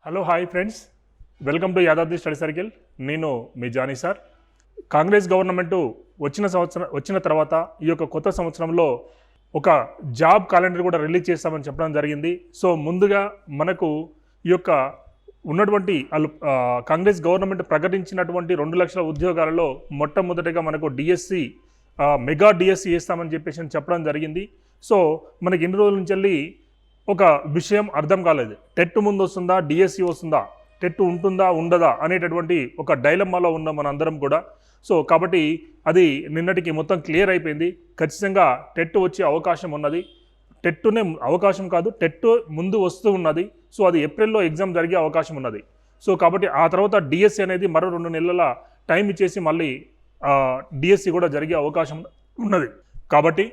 Hello hi friends, welcome to Yadadri study circle. నేను మీ Johnny sir. Congress government వచ్చిన తర్వాత ఈ యొక్క కొత్త సంవత్సరంలో ఒక జాబ్ క్యాలెండర్ కూడా రిలీజ్ చేస్తామని చెప్పడం జరిగింది. సో ముందుగా మనకు ఈ యొక్క ఉన్నటువంటి కాంగ్రెస్ గవర్నమెంట్ ప్రకటించినటువంటి 2 లక్షల ఉద్యోగాలలో మొట్టమొదటిగా మనకు డిఎస్సి మెగా డిఎస్సి చేస్తామని చెప్పడం జరిగింది. సో మనకి ఎన్ని రోజుల నుంచి వెళ్ళి ఒక విషయం అర్థం కాలేదు. టెట్ ముందు వస్తుందా, డిఎస్సి వస్తుందా, టెట్ ఉంటుందా ఉండదా అనేటటువంటి ఒక డైలమాలో ఉన్నాం మనందరం కూడా. సో కాబట్టి అది నిన్నటికి మొత్తం క్లియర్ అయిపోయింది. ఖచ్చితంగా టెట్ వచ్చే అవకాశం ఉన్నది. టెట్నే అవకాశం కాదు, టెట్ ముందు వస్తూ ఉన్నది. సో అది ఏప్రిల్లో ఎగ్జామ్ జరిగే అవకాశం ఉన్నది. సో కాబట్టి ఆ తర్వాత డిఎస్సి అనేది మరో 2 నెలల టైం ఇచ్చేసి మళ్ళీ డిఎస్సి కూడా జరిగే అవకాశం ఉన్నది. కాబట్టి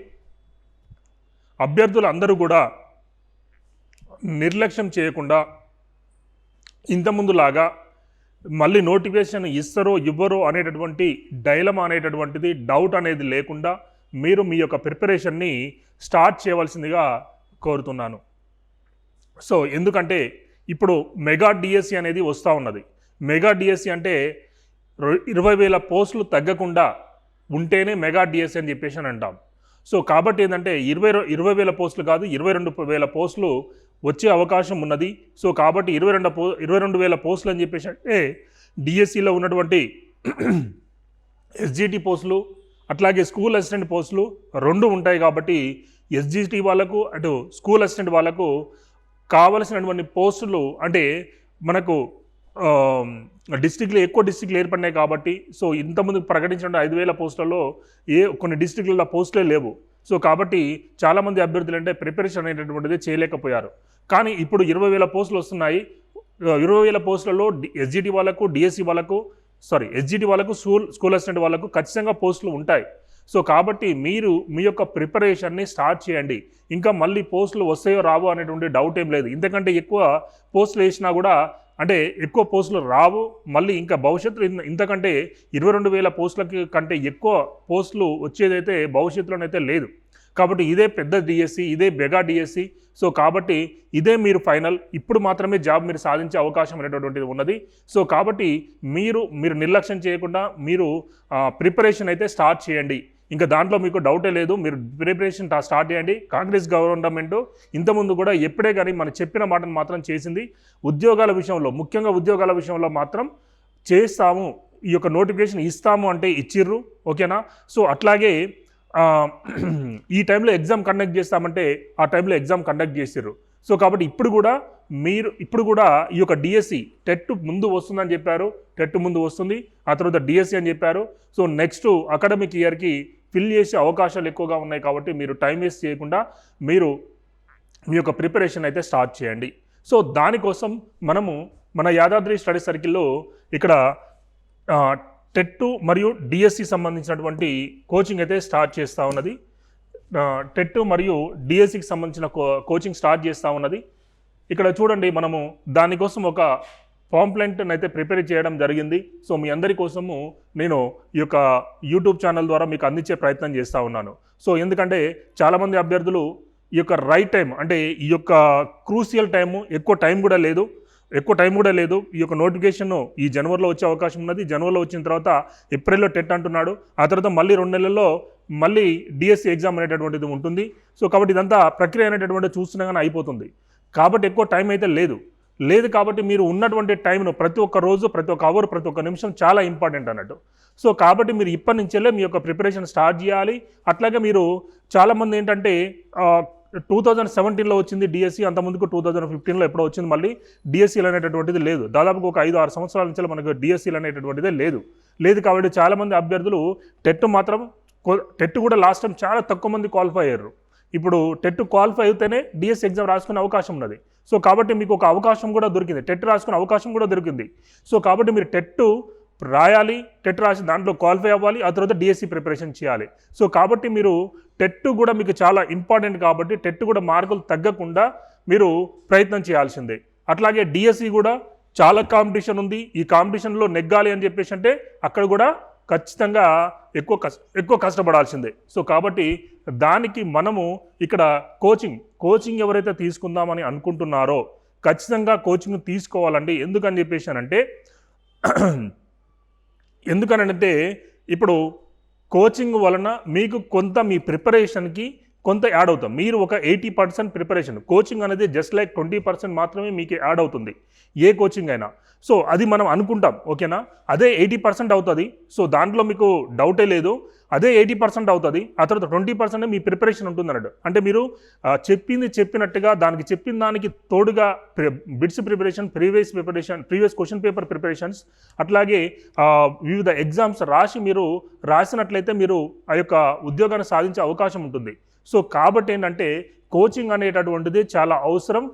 అభ్యర్థులు అందరూ కూడా నిర్లక్ష్యం చేయకుండా ఇంతకుముందులాగా మళ్ళీ నోటిఫికేషన్ ఇస్తారో ఇవ్వరో అనేటటువంటి డైలమా అనేటటువంటిది డౌట్ అనేది లేకుండా మీరు మీ యొక్క ప్రిపరేషన్ని స్టార్ట్ చేయవలసిందిగా కోరుతున్నాను. సో ఎందుకంటే ఇప్పుడు మెగా డిఎస్సి అనేది వస్తూ ఉన్నది. మెగా డిఎస్సి అంటే 20,000 పోస్టులు తగ్గకుండా ఉంటేనే మెగా డిఎస్సి అని చెప్పేసి అంటాం. సో కాబట్టి ఏంటంటే 20,000 పోస్టులు కాదు, 22,000 పోస్టులు వచ్చే అవకాశం ఉన్నది. సో కాబట్టి 22,000 పోస్టులు అని చెప్పేసి అంటే డిఎస్సిలో ఉన్నటువంటి ఎస్జిటి పోస్టులు అట్లాగే స్కూల్ అసిస్టెంట్ పోస్టులు 2 ఉంటాయి. కాబట్టి ఎస్జిటి వాళ్ళకు అటు స్కూల్ అసిస్టెంట్ వాళ్ళకు కావలసినటువంటి పోస్టులు అంటే మనకు ఎక్కువ డిస్టిక్లు ఏర్పడినాయి. కాబట్టి సో ఇంతకుముందు ప్రకటించిన 5,000 పోస్టులలో కొన్ని డిస్టిక్లలో పోస్టులే లేవు. సో కాబట్టి చాలామంది అభ్యర్థులు అంటే ప్రిపరేషన్ అనేటటువంటిది చేయలేకపోయారు. కానీ ఇప్పుడు 20,000 పోస్టులు వస్తున్నాయి. 20,000 పోస్టులలో ఎస్జిటి వాళ్ళకు ఎస్జిటి వాళ్ళకు స్కూల్ అసిస్టెంట్ వాళ్ళకు ఖచ్చితంగా పోస్టులు ఉంటాయి. సో కాబట్టి మీరు మీ యొక్క ప్రిపరేషన్ని స్టార్ట్ చేయండి. ఇంకా మళ్ళీ పోస్టులు వస్తాయో రావో అనేటువంటి డౌట్ ఏం లేదు. ఇంతకంటే ఎక్కువ పోస్టులు వేసినా కూడా అంటే ఎక్కువ పోస్టులు రావు. మళ్ళీ ఇంకా భవిష్యత్తులో ఇంతకంటే 22,000 పోస్టులకి కంటే ఎక్కువ పోస్టులు వచ్చేదైతే భవిష్యత్తులోనైతే లేదు. కాబట్టి ఇదే పెద్ద డిఎస్సి, ఇదే మెగా డిఎస్సి. సో కాబట్టి ఇదే మీరు ఫైనల్. ఇప్పుడు మాత్రమే జాబ్ మీరు సాధించే అవకాశం అనేటటువంటిది ఉన్నది. సో కాబట్టి మీరు నిర్లక్ష్యం చేయకుండా మీరు ప్రిపరేషన్ అయితే స్టార్ట్ చేయండి. ఇంకా దాంట్లో మీకు డౌటే లేదు. మీరు ప్రిపరేషన్ స్టార్ట్ చేయండి. కాంగ్రెస్ గవర్నమెంట్ ఇంతకుముందు కూడా ఎప్పుడే కానీ మనం చెప్పిన మాటను మాత్రం చేసింది. ఉద్యోగాల విషయంలో, ముఖ్యంగా ఉద్యోగాల విషయంలో మాత్రం చేస్తాము, ఈ యొక్క నోటిఫికేషన్ ఇస్తాము అంటే ఇచ్చిర్రు. ఓకేనా? సో అట్లాగే ఈ టైంలో ఎగ్జామ్ కండక్ట్ చేస్తామంటే ఆ టైంలో ఎగ్జామ్ కండక్ట్ చేసిర్రు. సో కాబట్టి ఇప్పుడు కూడా ఈ యొక్క డిఎస్సి టెట్ ముందు వస్తుందని చెప్పారు. టెట్ ముందు వస్తుంది, ఆ తర్వాత డిఎస్సి అని చెప్పారు. సో నెక్స్ట్ అకాడమిక్ ఇయర్కి ఫిల్ చేసే అవకాశాలు ఎక్కువగా ఉన్నాయి. కాబట్టి మీరు టైం వేస్ట్ చేయకుండా మీరు మీ యొక్క ప్రిపరేషన్ అయితే స్టార్ట్ చేయండి. సో దానికోసం మన యాదాద్రి స్టడీ సర్కిల్లో ఇక్కడ టెట్ మరియు డిఎస్సి సంబంధించినటువంటి కోచింగ్ అయితే స్టార్ట్ చేస్తూ ఉన్నది. టెట్ మరియు డిఎస్సికి సంబంధించిన కోచింగ్ స్టార్ట్ చేస్తూ ఉన్నది. ఇక్కడ చూడండి, మనము దానికోసం ఒక పాంప్లెంట్ అయితే ప్రిపేర్ చేయడం జరిగింది. సో మీ అందరి కోసము నేను ఈ యొక్క యూట్యూబ్ ఛానల్ ద్వారా మీకు అందించే ప్రయత్నం చేస్తూ ఉన్నాను. సో ఎందుకంటే చాలామంది అభ్యర్థులు ఈ యొక్క రైట్ టైం అంటే ఈ యొక్క క్రూసియల్ టైము ఎక్కువ టైం కూడా లేదు. ఈ యొక్క నోటిఫికేషన్ ఈ జనవరిలో వచ్చే అవకాశం ఉన్నది. జనవరిలో వచ్చిన తర్వాత ఏప్రిల్లో టెట్ అంటున్నాడు. ఆ తర్వాత మళ్ళీ 2 నెలల్లో మళ్ళీ డిఎస్సి ఎగ్జామ్ అనేటటువంటిది ఉంటుంది. సో కాబట్టి ఇదంతా ప్రక్రియ అనేటటువంటిది చూస్తున్నాగానే అయిపోతుంది. కాబట్టి ఎక్కువ టైం అయితే లేదు. కాబట్టి మీరు ఉన్నటువంటి టైంను ప్రతి ఒక్క రోజు, ప్రతి ఒక్క అవర్, ప్రతి ఒక్క నిమిషం చాలా ఇంపార్టెంట్ అన్నట్టు. సో కాబట్టి మీరు ఇప్పటి నుంచెల్లే మీ యొక్క ప్రిపరేషన్ స్టార్ట్ చేయాలి. అట్లాగే మీరు చాలామంది ఏంటంటే 2017లో వచ్చింది డిఎస్సి, అంతకుముందుకు 2015లో ఎప్పుడో వచ్చింది. మళ్ళీ డిఎస్సీలు అనేటటువంటిది లేదు. దాదాపుగా ఒక 5-6 సంవత్సరాల నుంచి మనకు డిఎస్సీలు అనేటటువంటిదే లేదు. కాబట్టి చాలామంది అభ్యర్థులు టెట్ కూడా లాస్ట్ టైం చాలా తక్కువ మంది క్వాలిఫై అయ్యారు. ఇప్పుడు టెట్ క్వాలిఫై అయితేనే డిఎస్సి ఎగ్జామ్ రాసుకునే అవకాశం ఉన్నది. సో కాబట్టి మీకు ఒక అవకాశం కూడా దొరికింది, టెట్ రాసుకునే అవకాశం కూడా దొరికింది. సో కాబట్టి మీరు టెట్ రాయాలి, టెట్ రాసి దాంట్లో క్వాలిఫై అవ్వాలి, ఆ తర్వాత డిఎస్సి ప్రిపరేషన్ చేయాలి. సో కాబట్టి మీరు టెట్ కూడా మీకు చాలా ఇంపార్టెంట్. కాబట్టి టెట్ కూడా మార్కులు తగ్గకుండా మీరు ప్రయత్నం చేయాల్సిందే. అట్లాగే డిఎస్సి కూడా చాలా కాంపిటీషన్ ఉంది. ఈ కాంపిటీషన్లో నెగ్గాలి అని చెప్పేసి అంటే అక్కడ కూడా ఖచ్చితంగా ఎక్కువ కష్టపడాల్సిందే. సో కాబట్టి దానికి మనము ఇక్కడ కోచింగ్ ఎవరైతే తీసుకుందామని అనుకుంటున్నారో ఖచ్చితంగా కోచింగ్ తీసుకోవాలండి. ఎందుకనంటే ఇప్పుడు కోచింగ్ వలన మీకు కొంత మీ ప్రిపరేషన్కి కొంత యాడ్ అవుతాం. మీరు ఒక 80% ప్రిపరేషన్, కోచింగ్ అనేది జస్ట్ లైక్ 20% మాత్రమే మీకు యాడ్ అవుతుంది ఏ కోచింగ్ అయినా. సో అది మనం అనుకుంటాం, ఓకేనా. అదే 80% అవుతుంది. సో దాంట్లో మీకు డౌటే లేదు. అదే 80% అవుతుంది. ఆ తర్వాత 20% మీ ప్రిపరేషన్ ఉంటుంది అన్నట్టు. అంటే మీరు చెప్పినట్టుగా దానికి చెప్పిన దానికి తోడుగా bits preparation, previous question paper preparations, అట్లాగే వివిధ ఎగ్జామ్స్ మీరు రాసినట్లయితే మీరు ఆ యొక్క ఉద్యోగాన్ని సాధించే అవకాశం ఉంటుంది. సో కాబట్టి ఏంటంటే కోచింగ్ అనేటటువంటిది చాలా అవసరం.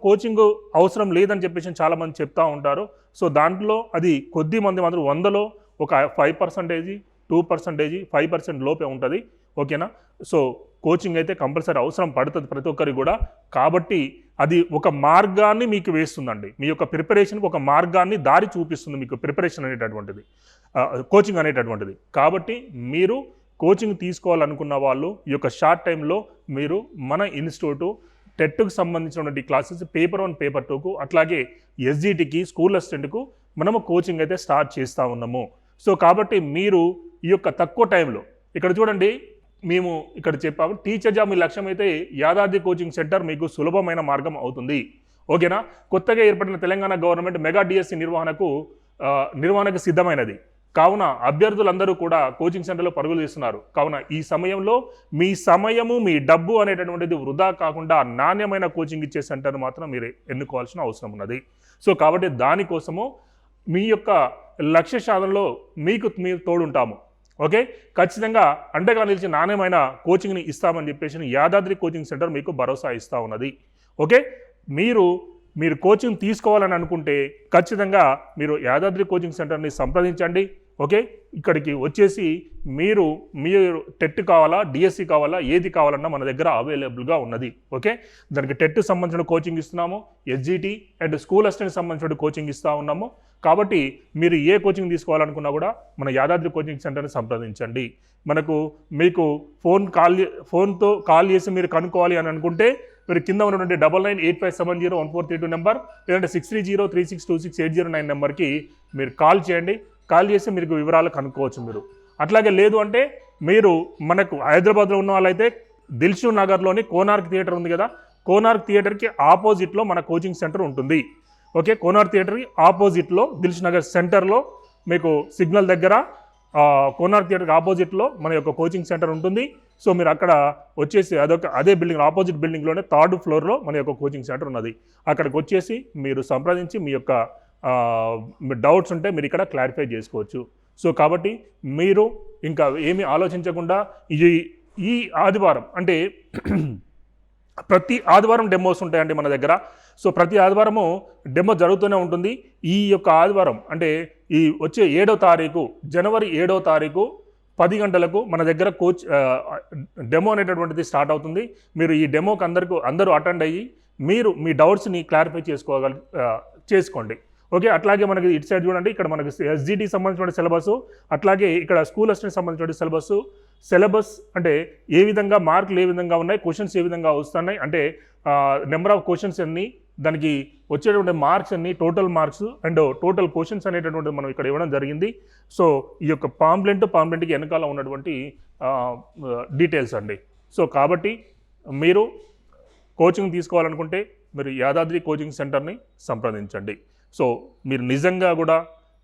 కోచింగ్ అవసరం లేదని చెప్పేసి చాలామంది చెప్తూ ఉంటారు. సో దాంట్లో అది కొద్ది మంది మాత్రం 100లో ఒక 5%, 2%, 5% లోపే ఉంటుంది, ఓకేనా. సో కోచింగ్ అయితే కంపల్సరీ అవసరం పడుతుంది ప్రతి ఒక్కరికి కూడా. కాబట్టి అది ఒక మార్గాన్ని మీకు వేస్తుందండి. మీ యొక్క ప్రిపరేషన్కి ఒక మార్గాన్ని దారి చూపిస్తుంది మీకు ప్రిపరేషన్ అనేటటువంటిది, కోచింగ్ అనేటటువంటిది. కాబట్టి మీరు కోచింగ్ తీసుకోవాలనుకున్న వాళ్ళు ఈ యొక్క షార్ట్ టైంలో మీరు మన ఇన్స్టిట్యూటు టెట్కు సంబంధించినటువంటి క్లాసెస్ పేపర్ 1, పేపర్ 2కు, అట్లాగే ఎస్జిటికి, స్కూల్ అసిస్టెంట్కు మనము కోచింగ్ అయితే స్టార్ట్ చేస్తూ ఉన్నాము. సో కాబట్టి మీరు ఈ యొక్క తక్కువ టైంలో ఇక్కడ చూడండి, మేము ఇక్కడ చెప్పాము టీచర్ జాబ్ మీ లక్ష్యం అయితే యాదాద్రి కోచింగ్ సెంటర్ మీకు సులభమైన మార్గం అవుతుంది, ఓకేనా. కొత్తగా ఏర్పడిన తెలంగాణ గవర్నమెంట్ మెగా డిఎస్సి నిర్వహణకు సిద్ధమైనది. కావున అభ్యర్థులందరూ కూడా కోచింగ్ సెంటర్లో పరుగులు తీస్తున్నారు. కావున ఈ సమయంలో మీ సమయము, మీ డబ్బు అనేటటువంటిది వృధా కాకుండా నాణ్యమైన కోచింగ్ ఇచ్చే సెంటర్ మాత్రం మీరు ఎన్నుకోవాల్సిన అవసరం ఉన్నది. సో కాబట్టి దానికోసము మీ యొక్క లక్ష్య సాధనలో మీరు తోడుంటాము, ఓకే. ఖచ్చితంగా అండగా నిలిచి నాణ్యమైన కోచింగ్ని ఇస్తామని చెప్పేసి యాదాద్రి కోచింగ్ సెంటర్ మీకు భరోసా ఇస్తూ ఉన్నది, ఓకే. మీరు కోచింగ్ తీసుకోవాలని అనుకుంటే ఖచ్చితంగా మీరు యాదాద్రి కోచింగ్ సెంటర్ని సంప్రదించండి, ఓకే. ఇక్కడికి వచ్చేసి మీరు టెట్ కావాలా, డిఎస్సి కావాలా, ఏది కావాలన్నా మన దగ్గర అవైలబుల్గా ఉన్నది, ఓకే. దానికి టెట్ సంబంధించిన కోచింగ్ ఇస్తున్నాము, ఎస్జిటి అండ్ స్కూల్ అసిస్టెంట్ సంబంధించిన కోచింగ్ ఇస్తూ ఉన్నాము. కాబట్టి మీరు ఏ కోచింగ్ తీసుకోవాలనుకున్నా కూడా మన యాదాద్రి కోచింగ్ సెంటర్ని సంప్రదించండి. మీకు ఫోన్తో కాల్ చేసి మీరు కనుక్కోవాలి అని అనుకుంటే మీరు కింద ఉన్నటువంటి 9985701432 నెంబర్, లేదంటే 6303626809 నెంబర్కి మీరు కాల్ చేయండి. కాల్ చేసి మీకు వివరాలు కనుక్కోవచ్చు మీరు. అట్లాగే లేదు అంటే మీరు మనకు హైదరాబాద్లో ఉన్న వాళ్ళైతే దిల్షుక్ నగర్లోని కోనార్క్ థియేటర్ ఉంది కదా, కోనార్క్ థియేటర్కి ఆపోజిట్లో మన కోచింగ్ సెంటర్ ఉంటుంది, ఓకే. కోనార్క్ థియేటర్కి ఆపోజిట్లో దిల్షుక్ నగర్ సెంటర్లో మీకు సిగ్నల్ దగ్గర కోనార్క్ థియేటర్కి ఆపోజిట్లో మన యొక్క కోచింగ్ సెంటర్ ఉంటుంది. సో మీరు అక్కడ వచ్చేసి అదే బిల్డింగ్, ఆపోజిట్ బిల్డింగ్లోనే 3rd ఫ్లోర్లో మన యొక్క కోచింగ్ సెంటర్ ఉన్నది. అక్కడికి వచ్చేసి మీరు సంప్రదించి మీ యొక్క డౌట్స్ ఉంటే మీరు ఇక్కడ క్లారిఫై చేసుకోవచ్చు. సో కాబట్టి మీరు ఇంకా ఏమీ ఆలోచించకుండా ఈ ఆదివారం అంటే ప్రతి ఆదివారం డెమోస్ ఉంటాయండి మన దగ్గర. సో ప్రతి ఆదివారము డెమో జరుగుతూనే ఉంటుంది. ఈ యొక్క ఆదివారం అంటే ఈ వచ్చే 7వ తారీఖు, జనవరి 7వ తారీఖు 10 గంటలకు మన దగ్గర డెమో అనేటటువంటిది స్టార్ట్ అవుతుంది. మీరు ఈ డెమోకి అందరూ అటెండ్ అయ్యి మీరు మీ డౌట్స్ని క్లారిఫై చేసుకోండి, ఓకే. అట్లాగే మనకి ఇటు సైడ్ చూడండి, ఇక్కడ మనకి ఎస్జిటి సంబంధించిన సిలబస్, అట్లాగే ఇక్కడ స్కూల్ అసిస్టెంట్ సంబంధించిన సిలబస్ అంటే ఏ విధంగా మార్కులు ఏ విధంగా ఉన్నాయి, క్వశ్చన్స్ ఏ విధంగా వస్తున్నాయి, అంటే నెంబర్ ఆఫ్ క్వశ్చన్స్ ఎన్ని, దానికి వచ్చేటువంటి మార్క్స్ అన్ని, total marks and total questions అనేటటువంటిది మనం ఇక్కడ ఇవ్వడం జరిగింది. సో ఈ యొక్క పాంప్లెంట్కి వెనకాల ఉన్నటువంటి డీటెయిల్స్ అండి. సో కాబట్టి మీరు కోచింగ్ తీసుకోవాలనుకుంటే మీరు యాదాద్రి కోచింగ్ సెంటర్ని సంప్రదించండి. సో మీరు నిజంగా కూడా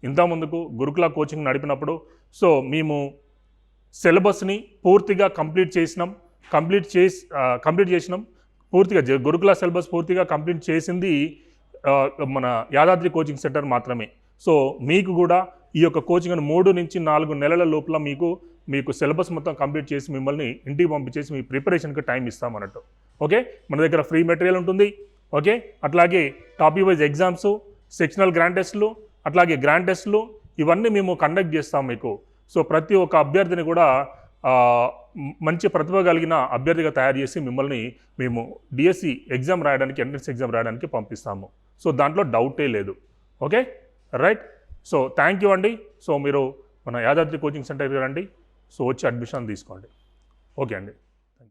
ఇంతకుముందుకు గురుకుల కోచింగ్ నడిపినప్పుడు సో మేము సిలబస్ని పూర్తిగా కంప్లీట్ చేసినాం. పూర్తిగా గురుకుల సిలబస్ పూర్తిగా కంప్లీట్ చేసింది మన యాదాద్రి కోచింగ్ సెంటర్ మాత్రమే. సో మీకు కూడా ఈ యొక్క కోచింగ్ 3 నుంచి 4 నెలల లోపల మీకు సిలబస్ మొత్తం కంప్లీట్ చేసి మిమ్మల్ని ఇంటికి పంపించేసి మీ ప్రిపరేషన్కి టైం ఇస్తామన్నట్టు, ఓకే. మన దగ్గర ఫ్రీ మెటీరియల్ ఉంటుంది, ఓకే. అట్లాగే topic wise exams, sectional grand టెస్టులు, అట్లాగే గ్రాండ్ టెస్టులు ఇవన్నీ మేము కండక్ట్ చేస్తాం మీకు. సో ప్రతి ఒక్క అభ్యర్థిని కూడా మంచి ప్రతిభ కలిగిన అభ్యర్థిగా తయారు చేసి మిమ్మల్ని మేము డిఎస్సి ఎగ్జామ్ రాయడానికి, ఎంట్రన్స్ ఎగ్జామ్ రాయడానికి పంపిస్తాము. సో దాంట్లో డౌటే లేదు, okay, right. So thank you అండి. సో మీరు మన యాదాద్రి కోచింగ్ సెంటర్కి రండి. సో వచ్చి అడ్మిషన్ తీసుకోండి, ఓకే అండి.